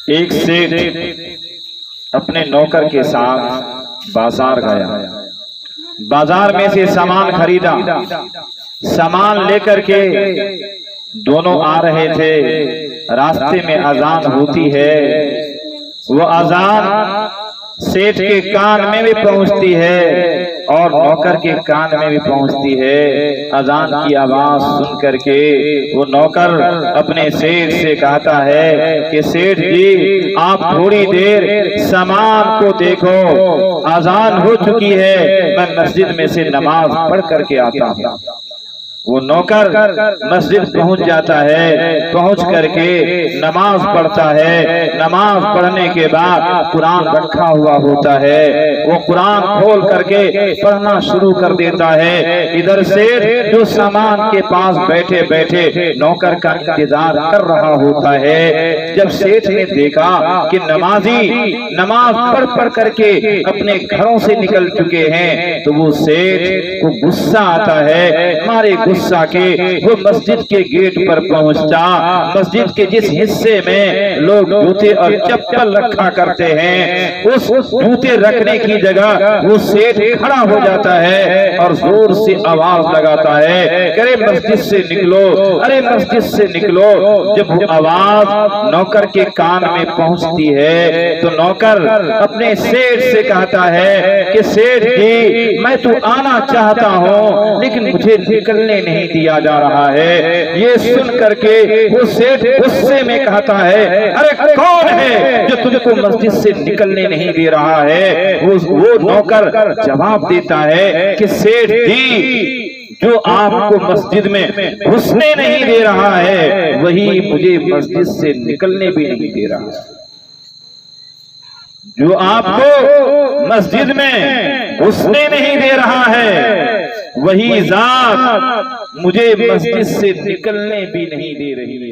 एक सेठ अपने नौकर के साथ बाजार गया। बाजार में से सामान खरीदा। सामान लेकर के दोनों आ रहे थे। रास्ते में अजान होती है। वो अजान सेठ के कान में भी पहुंचती है और नौकर के कान में भी पहुंचती है। अजान की आवाज सुन करके वो नौकर अपने सेठ से कहता है कि सेठ जी आप थोड़ी देर सामान को देखो, अजान हो चुकी है, मैं मस्जिद में से नमाज पढ़ करके आता हूँ। वो नौकर मस्जिद पहुंच जाता है। पहुंच करके नमाज पढ़ता है। नमाज पढ़ने के बाद कुरान रखा हुआ होता है। वो कुरान खोल करके पढ़ना शुरू कर देता है। इधर से जो सामान के पास बैठे बैठे नौकर का इंतजार कर रहा होता है। जब सेठ ने देखा कि नमाजी नमाज पढ़ पढ़ करके अपने घरों से निकल चुके हैं, तो वो सेठ को गुस्सा आता है। मारे गुस्सा के वो मस्जिद के गेट पर पहुंचता। मस्जिद के जिस हिस्से में लोग जूते और चप्पल रखा करते हैं, उस जूते रखने की जगह वो सेठ खड़ा हो जाता है और जोर से आवाज लगाता है, अरे मस्जिद से निकलो, अरे मस्जिद से निकलो। जब वो आवाज नौकर के कान में पहुंचती है तो नौकर अपने सेठ से कहता है कि सेठ जी मैं तो आना चाहता हूँ लेकिन मुझे निकलने नहीं दिया जा रहा है। ये सुन करके वो सेठ गुस्से में कहता है, अरे कौन है जो तुमको मस्जिद से निकलने नहीं दे रहा है? वो नौकर जवाब देता है कि सेठ जी जो आपको मस्जिद में घुसने नहीं दे रहा है वही मुझे मस्जिद से निकलने भी नहीं दे रहा है। जो आपको मस्जिद में घुसने नहीं दे रहा है वही जात मुझे मस्जिद से निकलने भी नहीं दे रही है।